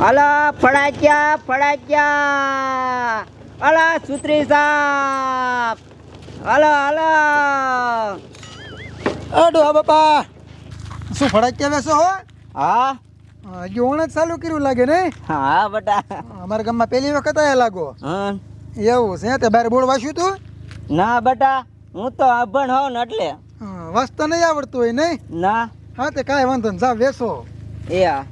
અલા ફડાક્યા ફડાક્યા. અલા સુત્રી સાપ. અલા અલા અડો હા બાપા શું ફડાક્યા વેસો હો? હા જોણ જ ચાલુ કર્યું લાગે ને? હા બટા. અમારા ગામમાં પહેલી વખત આયા લાગો. હા એવું છે તે બાર બોર્ડ વાંચ્યું તું? ના બટા, હું તો અભણ હોઉં ને એટલે. વાંચતા નહીં આવડતું હોય નહીં? ના. હા તે કાંઈ વાંધો નહીં, જા વેસો. એ હા.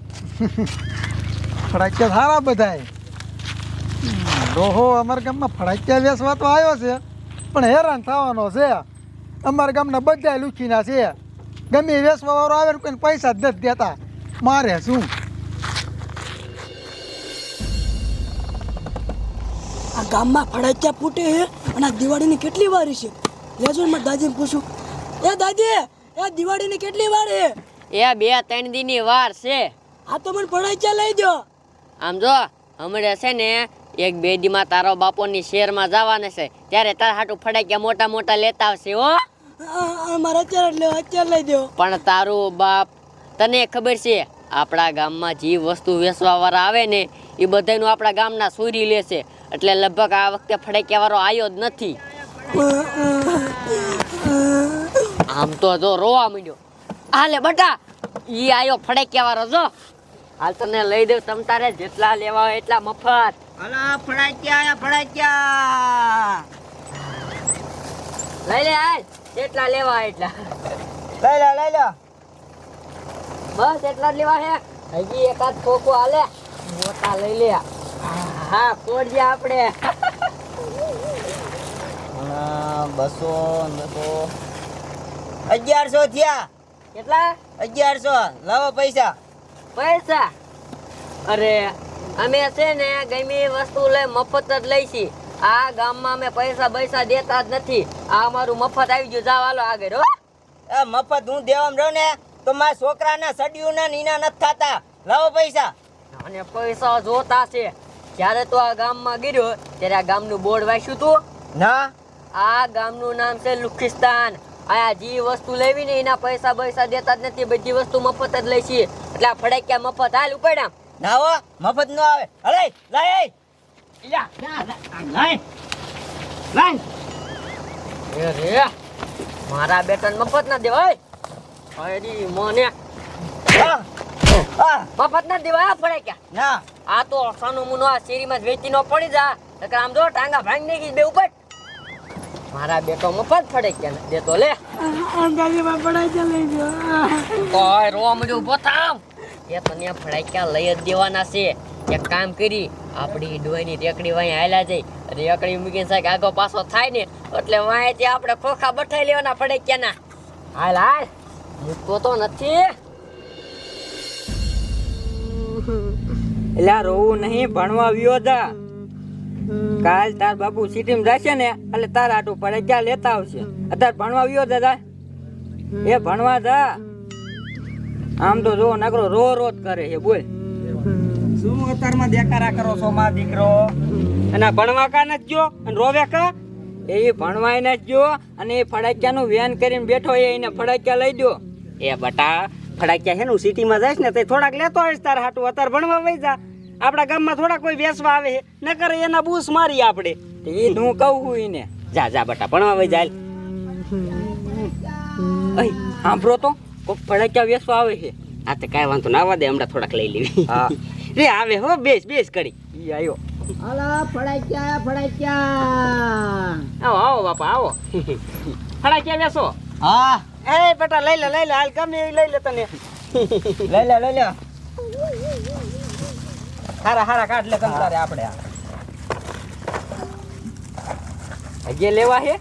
ફડાક્યા સારા બધાય. ડોહો અમારા ગામમાં ફડાક્યા વેસવા તો આવ્યો છે, પણ હેરાન થવાનો છે. અમારા ગામના બધા લુખીના છે. ગમે એ વેસવા વાળો આવે ને કોઈને પૈસા જ નથી દેતા. મારે શું? આ ગામમાં ફડાક્યા ફૂટે છે અને આ દિવાળીની કેટલી વાર છે? લેજો ને મારા દાદીને પૂછું. એ દાદી, એ દિવાળીની કેટલી વાર છે? એ 2-3 દીની વાર છે. આ તો મને ફડાક્યા લઈ દો. આમ જો હમણાં છે ને 1-2 દીમાં તારો બાપોની શહેરમાં જવાના છે, ત્યારે તારા હાટું ફડાક્યા મોટા મોટા લેતા આવશે હો. મારે અત્યારે લઈ દો. પણ તારું બાપ, તને ખબર છે આપણા ગામમાં જે વસ્તુ વેચવા વાળા આવે ને એ બધાનું આપણા ગામના ચોરી લેશે, એટલે લગભગ આ વખતે ફડાક્યા વાળો આવ્યો જ નથી. આમ તો જો રોવા માંડ્યો. હાલે બટા, ઈ આયો ફડાક્યા વાળો. જો હાલ તને લઈ દઉં, તમ તારે જેટલા લેવા હોય એટલા મફત. અલા ફડાક્યા ફડાક્યા. લઈ લે હાલ, જેટલા લેવા હોય એટલા. લઈ લો. બસ એટલા જ લેવા છે. હજી એકાદ ખોખો હાલે, મોટા લઈ લે. હા કોડજે આપણે. 200 1100 થયા. કેટલા 1100. લાવો પૈસા. પૈસા? અરે અમે છે ને ગમે એ વસ્તુ લઈ મફત જ લઈશી. આ ગામમાં અમે પૈસા દેતા જ નથી. આ અમારું મફત આવી ગયું. જાવ હાલો આગળ હો. એ મફત હું દેવામાં રહું ને તો મારા છોકરાના સડિયુંના નીના નથી થતા. લાવો પૈસા. અને પૈસા જોતા છે. જ્યારે તો આ ગામમાં ગયો ત્યારે આ ગામનું બોર્ડ વાંચ્યું તું? ના. આ ગામનું નામ છે લુખિસ્તાન. આ જે વસ્તુ લેવી ને એના પૈસા દેતા જ નથી. બધી વસ્તુ મફત જ લઈ છીએ. એટલે આ ફડાક્યા મફત. હાલ ઉપાડ્યા. ના હો, મફત નો આવે. હલે લઈ. રે મારા બેટન મફત ના દેવાય. અરે મોને મફત ના દેવાય ફડાક્યા. ના. આ તો સાનું મુનો આ શેરીમાં જ વેચી નો પડી જા. નકર આમ જો ટાંગા ભાંગી નાખી બે ઉપર. મારા બેટો મફત ફડાક્યા ને દેતો લે. દાદીમાં ફડાક્યા લઈ દો. કોઈ રોવા મળ્યો ઉભો થામ. એ તને ફડાક્યા લઈ જ દેવાના છે. એક કામ કરી, આપણી ડોયની રેકડી વાંહી હાલ્યા જઈ. રેકડી મૂકીને સાહેબ આગો પાછો થાય ને એટલે વાંહેથી આપણે ખોખા બઠાઈ લેવાના ફડાક્યાના. હાલ હાલ, મૂકતો તો નથી. એલા રોવું નહીં, ભણવા વ્યો જા. કાલ તાર બાપુ સિટીમાં જશે ને એટલે તાર આટું પડે ક્યાં લેતા આવશે. અત્યારે ભણવા વ્યો જા. એ ભણવા જા. આમ તો જો નકરો રો જ કરે છે. બોલ શું અત્યારમાં દેખાડા કરો છો માં દીકરો? અને ભણવા કા નથી ગયો અને રોવે કા? એ ભણવાય નથી ગયો અને એ ફડાક્યાનું વેન કરીને બેઠો એને ફડાક્યા લઈ દો. એ બટા, ફડાક્યા છે ને સિટીમાં જઈશ ને તે થોડાક લેતો આવીશ તાર હાટું. અત્યારે ભણવા વઈ જા. આપણા ગામમાં થોડા કોઈ વેસવા આવે છે, ન કરે એના બૂસ મારી આપણે. એ હું કહું છું એને. જા બટા, ભણવા વઈ જાય. સાંભળો તો, કોક ફડાક્યા વેસવા આવે છે. આ તો કાંઈ વાંધો ના, આવવા દે, હમણાં થોડાક લઈ લેવી. હા રે આવે હો, બેસ કરી. ઈ આવ્યો. અલા ફડાક્યા. આવો બાપા આવો. ફડાક્યા વેસો. હા એ બેટા લઈ લે હાલ, ગમે એ લઈ લે તને. લઈ લે. હારા કાઢ લે તમ તારે આપણે. હજી લેવા હે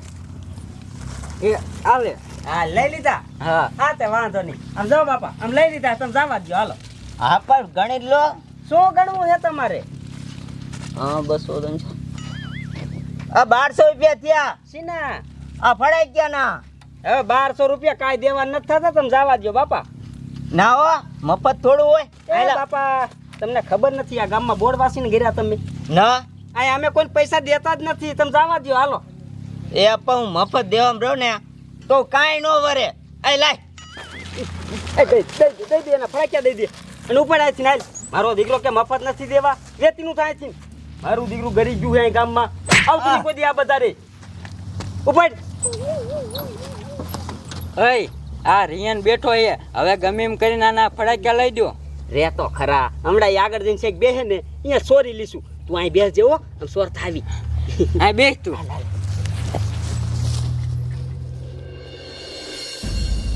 એ આલે. હા લઈ લીધા. હા તે વાંધો નહીં. આમ જાઓ બાપા, આમ લઈ લીધા, તમે જવા દો. હાલો. હા પણ ગણિત લો. શું ગણવું છે તમારે? હા 200. આ 1200 રૂપિયા થયા. સીના આ ફડાક્યા ના. હવે 1200 રૂપિયા કાંઈ દેવા નથી થતા, તમે જવા દો બાપા. ના હો, મફત થોડું હોય. એ બાપા, તમને ખબર નથી આ ગામમાં બોર્ડ વાસીને ગયા તમે? ના. આ અમે કોઈ પૈસા દેતા જ નથી, તમે જવા દો. હાલો. એ પણ હું મફત દેવામાં રહું ને તો કાંઈ નો વરે. એ લાય. દઈ દે એના ફડાક્યા દઈ દે અને ઉપાડ આવી. મારો દીકરો કે મફત નથી દેવા વેતીનું થાય છે મારું દીકરું ગરી ગયું છે અહીં ગામમાં આવતું નહીં કોઈ દી આ બધા રે ઉપાડ ઓય આ રિયન બેઠો છે હવે ગમે એમ કરીને આના ફડાક્યા લઈ દો રે તો ખરા હમણાં ઈ આગળ જઈને છેક બેસે ને અહીંયા સોરી લીશું તું અહીં બેસ જેવો અને સોર થાવી અહીં બેસ તું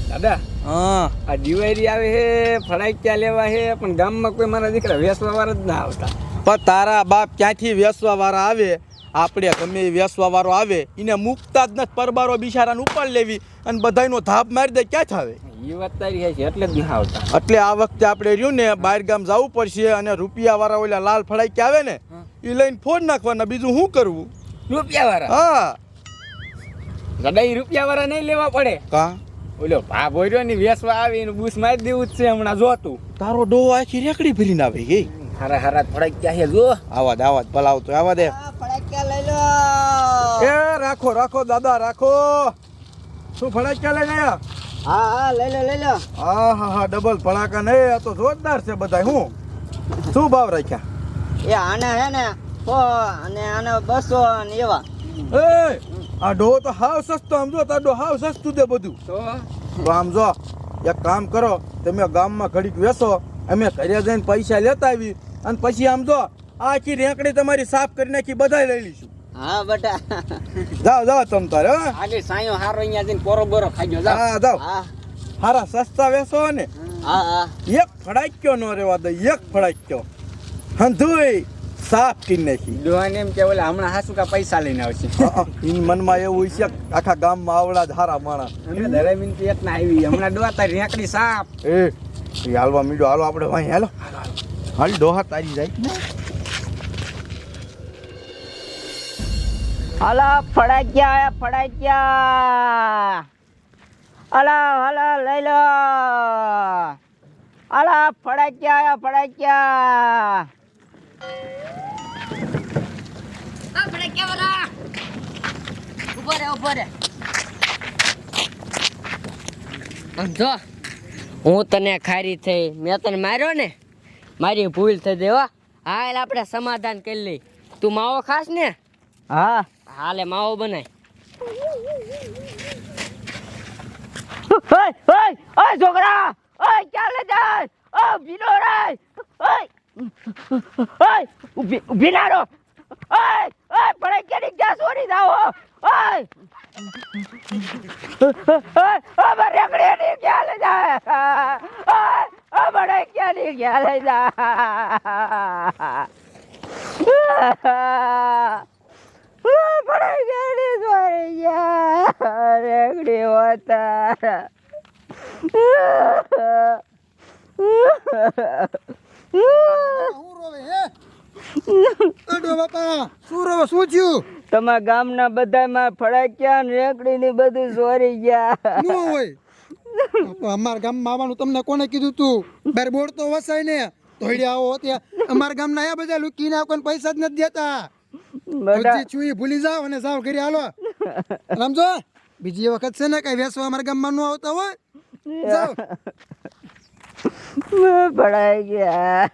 દાદા હા આ દિવાળી આવે છે ફડાક્યા લેવા છે પણ ગામમાં કોઈ મારા દીકરા વેસવા વાળા જ ના આવતા પણ તારા બાપ ક્યાંથી વેસવા વાળા આવે આપણે ગમે એ વેસવા વાળો આવે એને મૂકતા જ નથી પરબારો બિચારાને ઉપર લેવી અને બધાયનો થાપ મારી દે ક્યાં થાવે એ વાત તારી છે એટલે જ ના આવતા એટલે આ વખતે આપણે રહ્યું ને બહાર ગામ જવું પડશે અને રૂપિયા વાળા ઓલા લાલ ફળાઈ આવે ને એ લઈને ફોન નાખવાના બીજું શું કરવું રૂપિયા વાળા હા દાદા એ રૂપિયા વાળા નહીં લેવા પડે કા ઓલો ભા ભર્યો ને વેસવા આવે એનું બૂસ મારી દેવું જ છે હમણાં જોતું તારો ડોહો આખી રેકડી ભરીને આવે કે હારા હારા ફડાક્યા છે જો આવાજ ભલાવતો આવા દે ફડાક્યા લઈ લો એ રાખો દાદા રાખો શું ફળાક્યા લઈને આયા હા લઈ લો હા ડબલ ફળાકા નહીં આ તો જોરદાર છે બધા હું શું ભાવ રાખ્યા એ આના હે ને 100 અને આના 200 અને એવા એ આ ડોહો તો હાવ સસ્તો આમ જો તાર ડો હાવ સસ્તું દે બધું તો તો આમ જો એક કામ કરો તમે ગામમાં ઘડીક વેસો અમે ઘરે જઈને પૈસા લેતા આવી અને પછી આમ જો આખી રેંકડી તમારી સાફ કરી નાખી બધાય લઈ લઈશું હા બટા જાઓ તમ તારે હા આગળ સાયો હારો અહીંયા જઈને પોરો બોરો ખાઈ જાવ હા જાઓ હા હારા સસ્તા વેસો ને હા એક ફડાક્યો નો રેવા દે એક ફડાક્યો હંધુય સાફ કરી નાખી ડોહાને એમ કે ઓલા હમણાં હાસુ કા પૈસા લઈને આવશે ઈન મનમાં એવું છે કે આખા ગામમાં આવડા જ હારા માણસ અમે ધરાવીને તો એક ના આવી હમણાં ડોહા તારી રેકડી સાપ એ હાલવા મીડો હાલો આપણે ભાઈ હાલો હાલ ડોહા તારી જાય અલા ફડાક્યા અલા લઈ લો અલા ફડાક્યા ઉભો રે જો હું તને ખારી થઈ મેં તને માર્યો ને મારી ભૂલ થઈ દેવા હાલ આપણે સમાધાન કરી લઈ તું માવો ખાસ ને હા હાલે માવો બનાય ઓય છોકરા ઓય ક્યાં લે જાય ઓ ભીનો રે ઓય ઉભી ના રહો ઓય પડે કે ક્યાં સોરી જાઓ ઓય ઓય રેકડે ની ક્યાં લે જાય ઓય પડે ક્યાં ની ક્યાં લે જાય પડે ક્યાં ની સોરી જા રેકડી હોતા શું થયું તમારા ગામના બધામાં ફડાક્યા ને રેકડી ની બધું ચોરી ગયા ન હોય અમારા ગામમાં આવવાનું તમને કોને કીધું તું બાર બોર્ડ તો વસાય ને ધોઈડે આવો ત્યાં અમારા ગામના આ બધા લુકીને કોઈને પૈસા જ નથી દેતા હજી છું ઈ ભૂલી જાવ અને જાવ ઘરે હાલો સમજો બીજી વખત છે ને કઈ વેસવા અમારા ગામમાં ન આવતા હોય જાવ પડાઈ ગયા